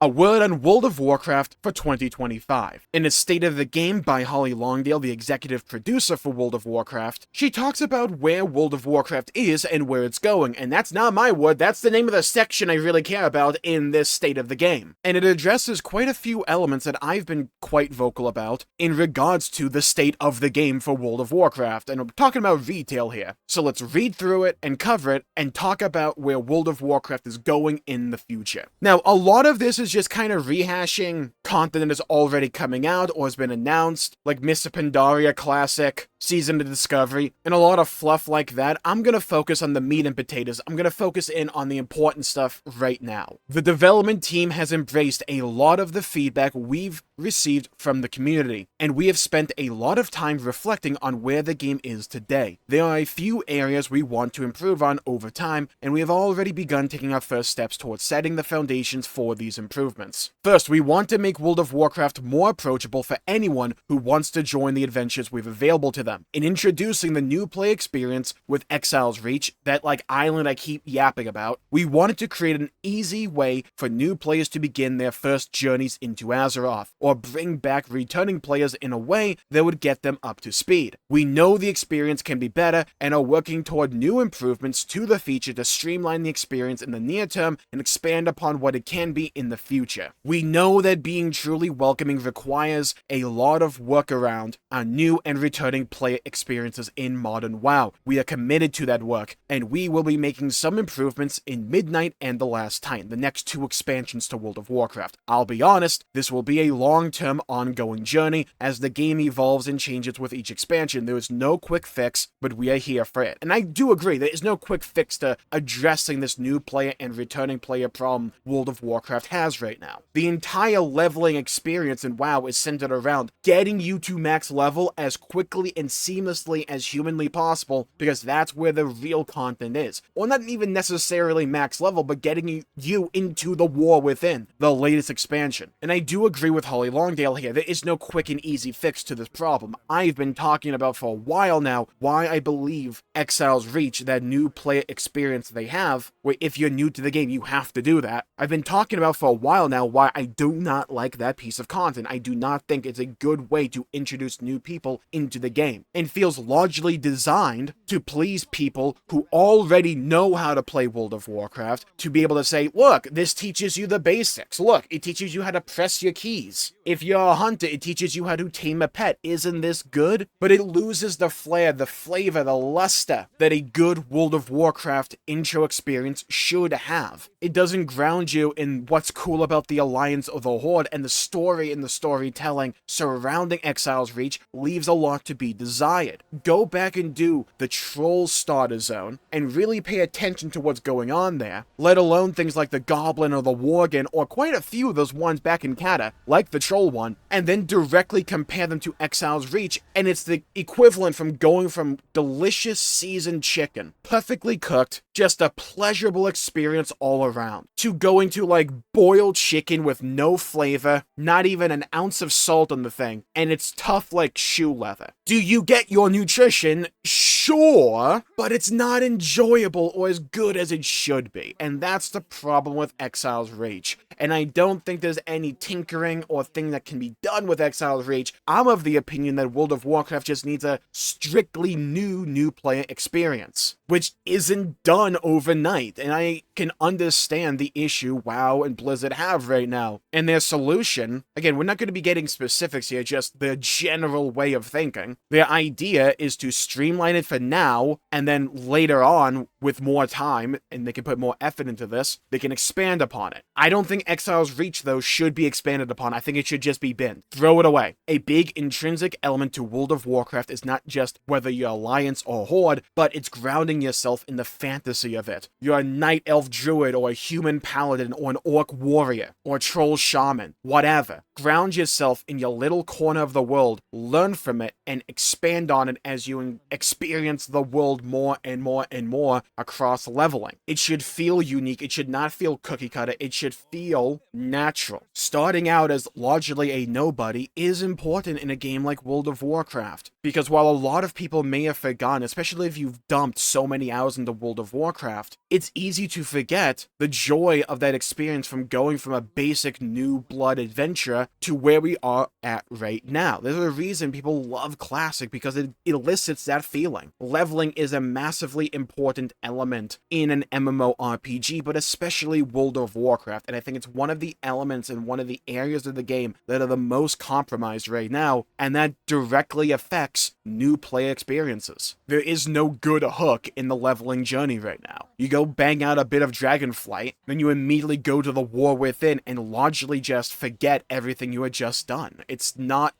A word on World of Warcraft for 2025. In a State of the Game by Holly Longdale, the executive producer for World of Warcraft, she talks about where World of Warcraft is and where it's going, and that's not my word, that's the name of the section I really care about in this State of the Game. And it addresses quite a few elements that I've been quite vocal about in regards to the state of the game for World of Warcraft, and I'm talking about retail here. So let's read through it and cover it and talk about where World of Warcraft is going in the future. Now, a lot of this is just kind of rehashing content that is already coming out or has been announced, like Mr. Pandaria Classic, Season of Discovery, and a lot of fluff like that. I'm gonna focus on the meat and potatoes. I'm gonna focus in on the important stuff right now. The development team has embraced a lot of the feedback we've received from the community, and we have spent a lot of time reflecting on where the game is today. There are a few areas we want to improve on over time, and we have already begun taking our first steps towards setting the foundations for these improvements. First, we want to make World of Warcraft more approachable for anyone who wants to join the adventures we've available to them. In introducing the new play experience with Exile's Reach, that island I keep yapping about, we wanted to create an easy way for new players to begin their first journeys into Azeroth, or bring back returning players in a way that would get them up to speed. We know the experience can be better and are working toward new improvements to the feature to streamline the experience in the near term and expand upon what it can be in the future. We know that being truly welcoming requires a lot of work around our new and returning player experiences in modern WoW. We are committed to that work, and we will be making some improvements in Midnight and The Last Titan, the next two expansions to World of Warcraft. I'll be honest, this will be a long-term ongoing journey as the game evolves and changes with each expansion. There is no quick fix, but we are here for it. And I do agree, there is no quick fix to addressing this new player and returning player problem World of Warcraft has right now. The entire leveling experience in WoW is centered around getting you to max level as quickly and seamlessly as humanly possible, because that's where the real content is. Or not even necessarily max level, but getting you into the war within, the latest expansion. And I do agree with Holly Longdale here, there is no quick and easy fix to this problem. I've been talking about for a while now why I believe Exile's Reach, that new player experience they have, where if you're new to the game you have to do that. I've been talking about for a while now why I do not like that piece of content. I do not think it's a good way to introduce new people into the game, and feels largely designed to please people who already know how to play World of Warcraft, to be able to say, look, this teaches you the basics. Look, it teaches you how to press your keys. If you're a hunter, it teaches you how to tame a pet. Isn't this good? But it loses the flair, the flavor, the luster that a good World of Warcraft intro experience should have. It doesn't ground you in what's cool about the Alliance or the Horde, and the story and the storytelling surrounding Exile's Reach leaves a lot to be desired. Go back and do the Troll Starter Zone and really pay attention to what's going on there, let alone things like the Goblin or the Worgen, or quite a few of those ones back in Kata, like the Troll one, and then directly compare them to Exile's Reach, and it's the equivalent from going from delicious seasoned chicken, perfectly cooked, just a pleasurable experience all around, to going to boiled chicken with no flavor, not even an ounce of salt on the thing, and it's tough like shoe leather. Do you get your nutrition? Sure, but it's not enjoyable or as good as it should be, and that's the problem with Exile's Reach. And I don't think there's any tinkering or thing that can be done with Exile's Reach. I'm of the opinion that World of Warcraft just needs a strictly new player experience, which isn't done overnight, and I can understand the issue WoW and Blizzard have right now. And their solution, again, we're not going to be getting specifics here, just the general way of thinking. Their idea is to streamline it for now, and then later on, with more time, and they can put more effort into this, they can expand upon it. I don't think Exile's Reach, though, should be expanded upon. I think it should just be binned. Throw it away. A big intrinsic element to World of Warcraft is not just whether you're Alliance or Horde, but it's grounding yourself in the fantasy of it. You're a Night Elf Druid, or a Human Paladin, or an Orc Warrior, or a Troll Shaman, whatever. ground yourself in your little corner of the world, learn from it, and expand on it as you experience the world more and more and more across leveling. It should feel unique. It should not feel cookie cutter. It should feel natural. Starting out as largely a nobody is important in a game like World of Warcraft, because while a lot of people may have forgotten, especially if you've dumped so many hours into World of Warcraft, it's easy to forget the joy of that experience from going from a basic new blood adventure to where we are at right now. There's a reason people love Classic, because it elicits that feeling. Leveling is a massively important element in an MMORPG, but especially World of Warcraft, and I think it's one of the elements and one of the areas of the game that are the most compromised right now, and that directly affects new player experiences. There is no good hook in the leveling journey right now. You go bang out a bit of Dragonflight, then you immediately go to the War Within and largely just forget everything you had just done. It's not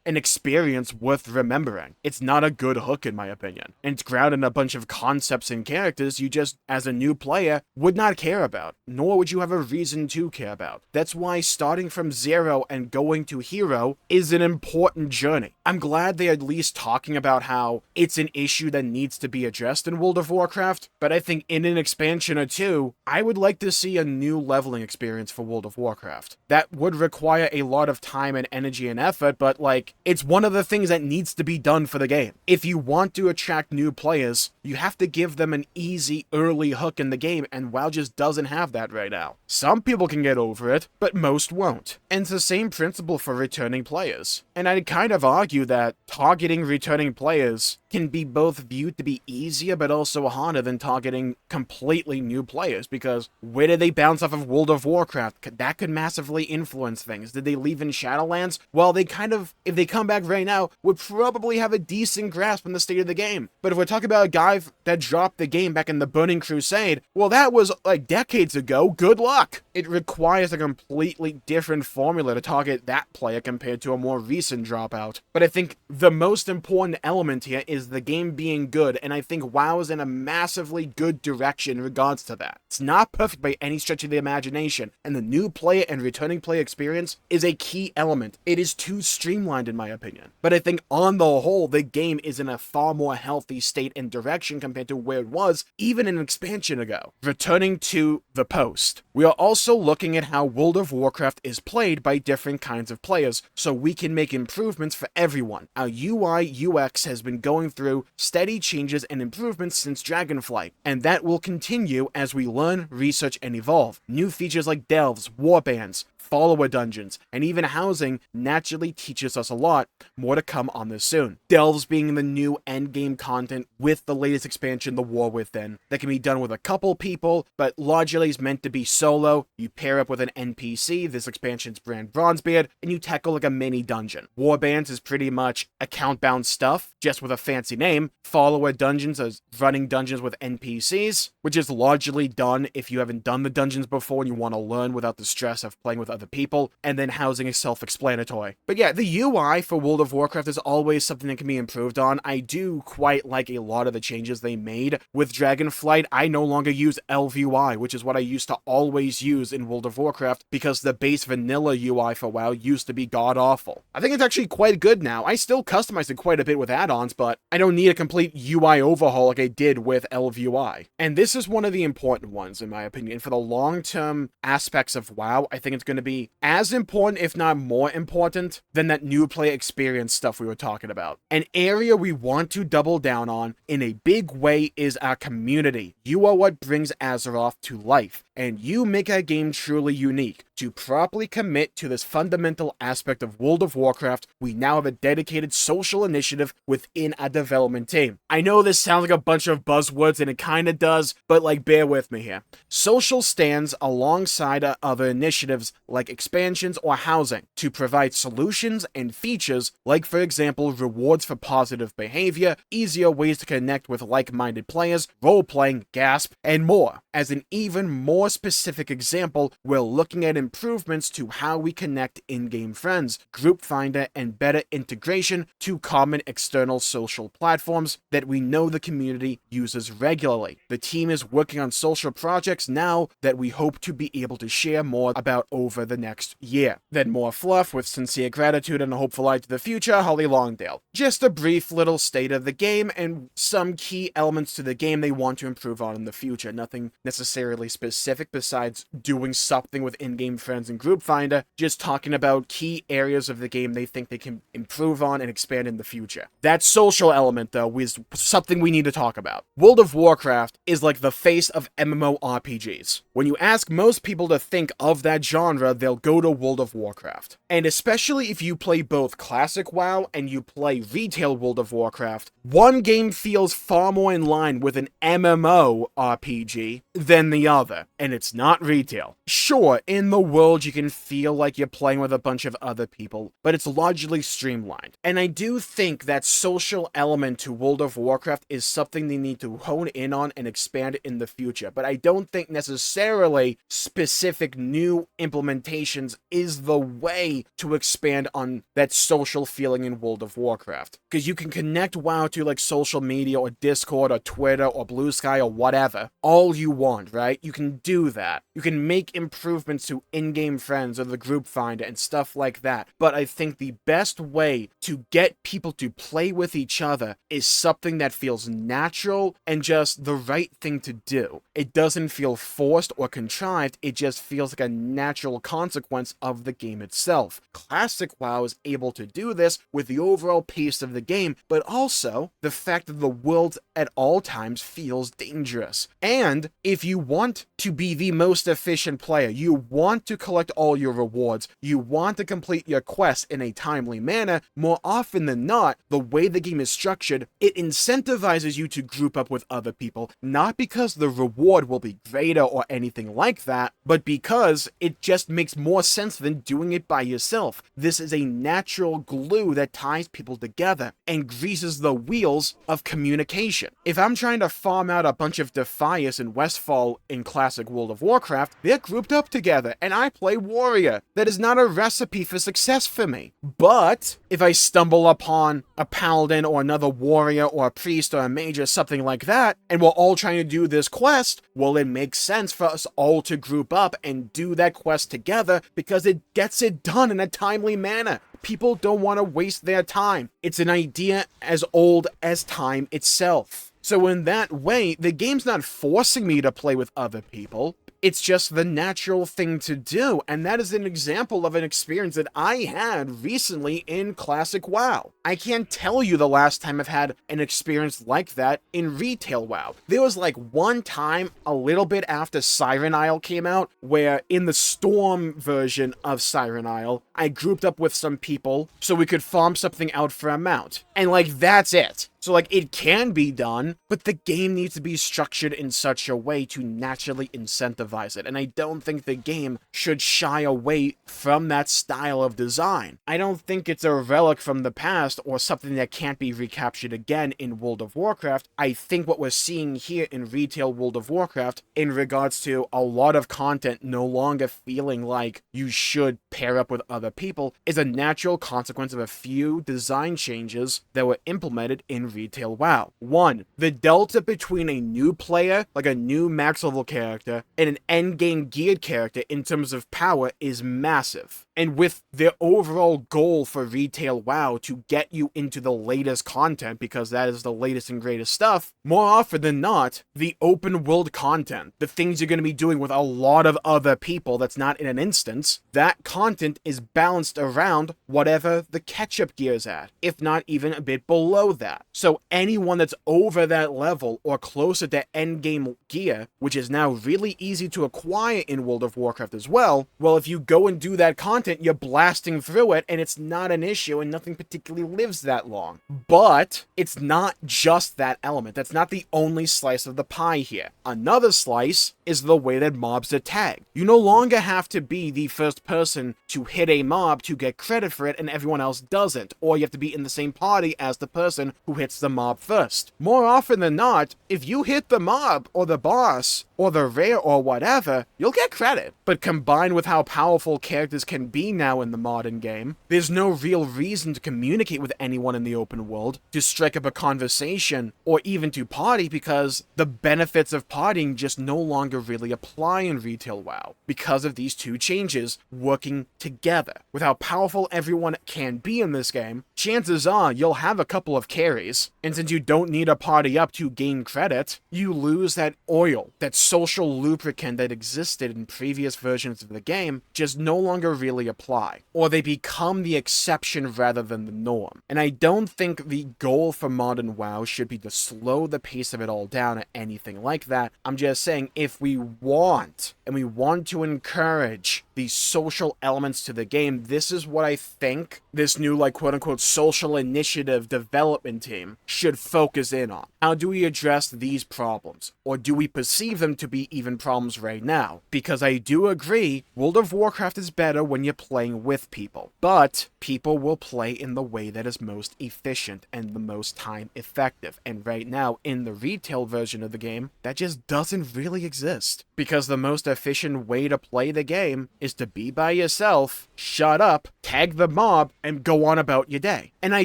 an experience worth remembering. It's not a good hook in my opinion. And it's grounded in a bunch of concepts and characters you just, as a new player, would not care about, nor would you have a reason to care about. That's why starting from zero and going to hero is an important journey. I'm glad they're at least talking about how it's an issue that needs to be addressed in World of Warcraft, but I think in an expansion or two, I would like to see a new leveling experience for World of Warcraft. That would require a lot of time and energy and effort, but like, it's one of the things that needs to be done for the game. If you want to attract new players, you have to give them an easy early hook in the game, and WoW just doesn't have that right now. Some people can get over it, but most won't. And it's the same principle for returning players. And I'd kind of argue that targeting returning players can be both viewed to be easier but also harder than targeting completely new players, because where did they bounce off of World of Warcraft? That could massively influence things. Did they leave in Shadowlands? Well, they kind of, if they come back right now, would probably have a decent grasp on the state of the game. But if we're talking about a guy that dropped the game back in the Burning Crusade, well, that was like decades ago. Good luck. It requires a completely different formula to target that player compared to a more recent dropout. But I think the most important element here is the game being good, and I think WoW is in a massively good direction in regards to that. It's not perfect by any stretch of the imagination, and the new player and returning player experience is a key element. It is too streamlined in my opinion. But I think on the whole, the game is in a far more healthy state and direction compared to where it was even an expansion ago. Returning to the post, we are also looking at how World of Warcraft is played by different kinds of players, so we can make improvements for everyone. Our UI UX has been going through steady changes and improvements since Dragonflight, and that will continue as we learn, research, and evolve. New features like delves, warbands, follower dungeons, and even housing naturally teaches us a lot. More to come on this soon. Delves being the new endgame content with the latest expansion, the War Within, that can be done with a couple people, but largely is meant to be solo. You pair up with an NPC, this expansion's Brand Bronzebeard, and you tackle like a mini dungeon. Warbands is pretty much account-bound stuff, just with a fancy name. Follower dungeons is running dungeons with NPCs, which is largely done if you haven't done the dungeons before and you want to learn without the stress of playing with other people, and then housing is self-explanatory. But yeah, the UI for World of Warcraft is always something that can be improved on. I do quite like a lot of the changes they made. With Dragonflight, I no longer use ElvUI, which is what I used to always use in World of Warcraft, because the base vanilla UI for WoW used to be god-awful. I think it's actually quite good now. I still customize it quite a bit with add-ons, but I don't need a complete UI overhaul like I did with ElvUI. And this is one of the important ones, in my opinion. For the long-term aspects of WoW, I think it's going to be as important, if not more important, than that new player experience stuff we were talking about. An area we want to double down on in a big way is our community. You are what brings Azeroth to life, and you make our game truly unique. To properly commit to this fundamental aspect of World of Warcraft, we now have a dedicated social initiative within our development team. I know this sounds like a bunch of buzzwords, and it kinda does, but like, bear with me here. Social stands alongside other initiatives like expansions or housing to provide solutions and features like, for example, rewards for positive behavior, easier ways to connect with like-minded players, role-playing, gasp, and more. As an even more more specific example, we're looking at improvements to how we connect in-game friends, group finder, and better integration to common external social platforms that we know the community uses regularly. The team is working on social projects now that we hope to be able to share more about over the next year. Then more fluff with sincere gratitude and a hopeful eye to the future, Holly Longdale. Just a brief little state of the game and some key elements to the game they want to improve on in the future. Nothing necessarily specific besides doing something with in-game friends and group finder, just talking about key areas of the game they think they can improve on and expand in the future. That social element, though, is something we need to talk about. World of Warcraft is like the face of MMORPGs. When you ask most people to think of that genre, they'll go to World of Warcraft. And especially if you play both Classic WoW and you play retail World of Warcraft, one game feels far more in line with an MMORPG than the other, and it's not retail. Sure, in the world you can feel like you're playing with a bunch of other people, but it's largely streamlined. And I do think that social element to World of Warcraft is something they need to hone in on and expand in the future, but I don't think necessarily specific new implementations is the way to expand on that social feeling in World of Warcraft. Because you can connect WoW to like social media or Discord or Twitter or Blue Sky or whatever, all you want, right? You can do that. You can make improvements to in-game friends or the group finder and stuff like that. But I think the best way to get people to play with each other is something that feels natural and just the right thing to do. It doesn't feel forced or contrived, it just feels like a natural consequence of the game itself. Classic WoW is able to do this with the overall pace of the game, but also the fact that the world at all times feels dangerous. And if you want to be the most efficient player, you want to collect all your rewards, you want to complete your quests in a timely manner, more often than not, the way the game is structured, it incentivizes you to group up with other people, not because the reward will be greater or anything like that, but because it just makes more sense than doing it by yourself. This is a natural glue that ties people together and greases the wheels of communication. If I'm trying to farm out a bunch of Defias and Westfall in classic World of Warcraft, they're grouped up together, and I play warrior. That is not a recipe for success for me. But if I stumble upon a paladin or another warrior or a priest or a mage or something like that, and we're all trying to do this quest, well, it makes sense for us all to group up and do that quest together because it gets it done in a timely manner. People don't want to waste their time. It's an idea as old as time itself. So in that way, the game's not forcing me to play with other people. It's just the natural thing to do, and that is an example of an experience that I had recently in Classic WoW. I can't tell you the last time I've had an experience like that in retail WoW. There was like one time a little bit after Siren Isle came out, where in the Storm version of Siren Isle, I grouped up with some people so we could farm something out for a mount. And like, that's it. So like, it can be done, but the game needs to be structured in such a way to naturally incentivize it. And I don't think the game should shy away from that style of design. I don't think it's a relic from the past or something that can't be recaptured again in World of Warcraft. I think what we're seeing here in retail World of Warcraft in regards to a lot of content no longer feeling like you should pair up with other people is a natural consequence of a few design changes that were implemented in retail WoW. 1. The delta between a new player, like a new max level character, and an endgame geared character in terms of power is massive. And with their overall goal for retail WoW to get you into the latest content, because that is the latest and greatest stuff, more often than not, the open world content, the things you're going to be doing with a lot of other people that's not in an instance, that content is balanced around whatever the catch-up gear is at, if not even a bit below that. So anyone that's over that level or closer to endgame gear, which is now really easy to acquire in World of Warcraft as well, if you go and do that content, content, you're blasting through it, and it's not an issue, and nothing particularly lives that long. But it's not just that element. That's not the only slice of the pie here. Another slice is the way that mobs are tagged. You no longer have to be the first person to hit a mob to get credit for it, and everyone else doesn't. Or you have to be in the same party as the person who hits the mob first. More often than not, if you hit the mob, or the boss, or the rare, or whatever, you'll get credit. But combined with how powerful characters can be now in the modern game, there's no real reason to communicate with anyone in the open world, to strike up a conversation, or even to party, because the benefits of partying just no longer really apply in retail WoW, because of these two changes working together. With how powerful everyone can be in this game, chances are you'll have a couple of carries, and since you don't need a party up to gain credit, you lose that oil, that social lubricant that existed in previous versions of the game, just no longer really apply, or they become the exception rather than the norm. And I don't think the goal for modern WoW should be to slow the pace of it all down or anything like that. I'm just saying, if we want to encourage these social elements to the game, this is what I think this new, like, quote-unquote social initiative development team should focus in on. How do we address these problems? Or do we perceive them to be even problems right now? Because I do agree, World of Warcraft is better when you're playing with people. But people will play in the way that is most efficient and the most time effective. And right now, in the retail version of the game, that just doesn't really exist. Because the most efficient way to play the game is to be by yourself, shut up, tag the mob, and go on about your day. And I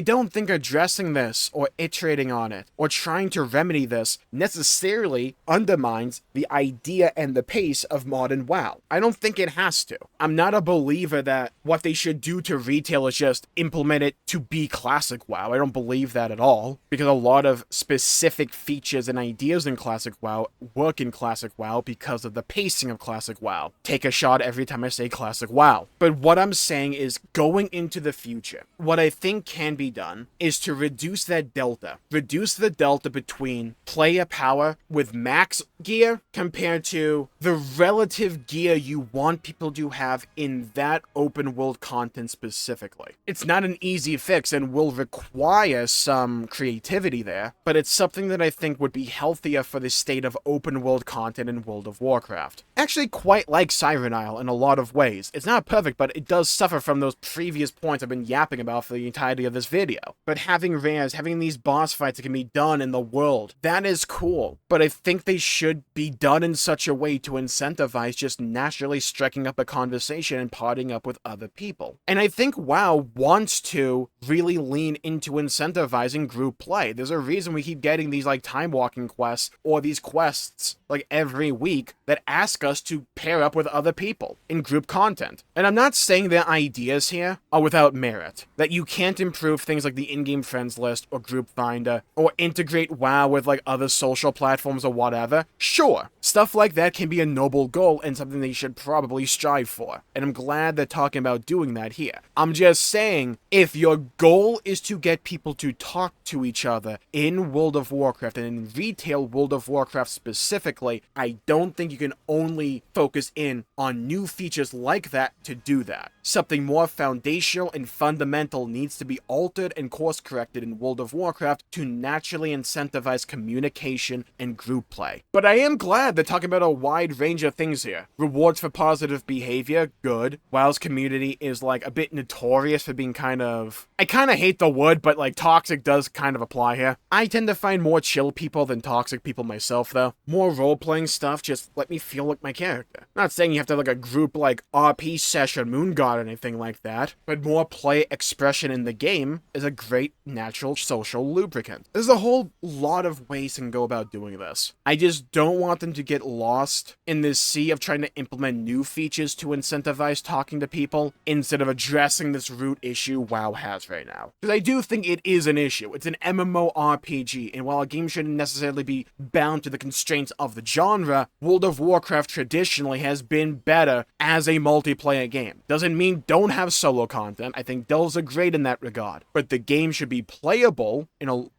don't think addressing this, or iterating on it, or trying to remedy this necessarily undermines the idea and the pace of modern WoW. I don't think it has to. I'm not a believer that what they should do to retail is just implement it to be classic WoW. I don't believe that at all, because a lot of specific features and ideas in classic WoW work in classic WoW because of the pacing of classic WoW. Take a shot every time I say classic WoW. But what I'm saying is, going into the future, what I think can be done is to reduce that delta. Reduce the delta between player power with max gear compared to the relative gear you want people to have in that open world content specifically. It's not an easy fix and will require some creativity there, but it's something that I think would be healthier for the state of open world content in World of Warcraft. Actually quite like Siren Isle in a lot of ways. It's not perfect, but it does suffer from those previous points I've been yapping about for the entirety of this video. But having rares, having these boss fights that can be done in the world, that is cool. But I think they should be done in such a way to incentivize just naturally striking up a conversation and partying up with other people. And I think WoW wants to really lean into incentivizing group play. There's a reason we keep getting these like time walking quests, or these quests like every week that ask us to pair up with other people in group content. And I'm not saying their ideas here are without merit, that you can't improve things like the in-game friends list or group finder, or integrate WoW with like other social platforms or whatever. Sure, stuff like that can be a noble goal and something they should probably strive for. And I'm glad they're talking about doing that here. I'm just saying, if your goal is to get people to talk to each other in World of Warcraft, and in retail World of Warcraft specifically, I don't think you can only focus in on new features like that to do that. Something more foundational and fundamental needs to be altered and course-corrected in World of Warcraft to naturally incentivize communication and group play. But I am glad they're talking about a wide range of things here. Rewards for positive behavior, good. WoW's community is like a bit notorious for being kind of... I kind of hate the word, but like toxic does kind of apply here. I tend to find more chill people than toxic people myself though. More role-playing stuff just let me feel like my character. Not saying you have to have like a group like RP session Moon God or anything like that, but more play expression in the game is a great natural social lubricant. There's a whole lot of ways to go about doing this. I just don't want them to get lost in this sea of trying to implement new features to incentivize talking to people instead of addressing this root issue WoW has right now. Because I do think it is an issue. It's an MMORPG, and while a game shouldn't necessarily be bound to the constraints of the genre, World of Warcraft traditionally has been better as a multiplayer game. Doesn't mean don't have solo content. I think Delves are great in that regard. But the game should be playable,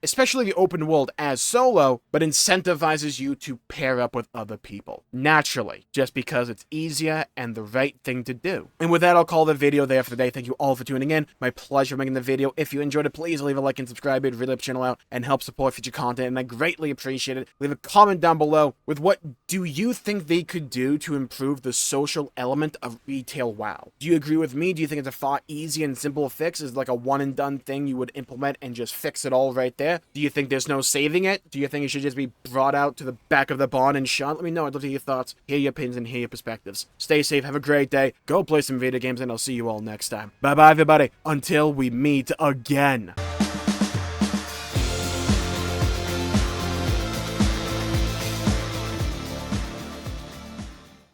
especially the open world, as solo, but incentivizes you to pair up with other people. Naturally, just because it's easier and the right thing to do. And with that, I'll call the video there for today. Thank you all for tuning in. My pleasure making the video. If you enjoyed it, please leave a like and subscribe. It really helps the channel out and help support future content, and I greatly appreciate it. Leave a comment down below with what do you think they could do to improve the social element of retail WoW. Do you agree with me? Do you think it's a far easier and simple fix? Is it like a one and done thing you would implement and just fix it all right there? Do you think there's no saving it? Do you think it should just be brought out to the back of the barn and shot? Let me know. I'd love to hear your thoughts, hear your opinions, and hear your perspectives. Stay safe. Have a great day. Go play some video games, and I'll see you all next time. Bye-bye, everybody. Until we meet again.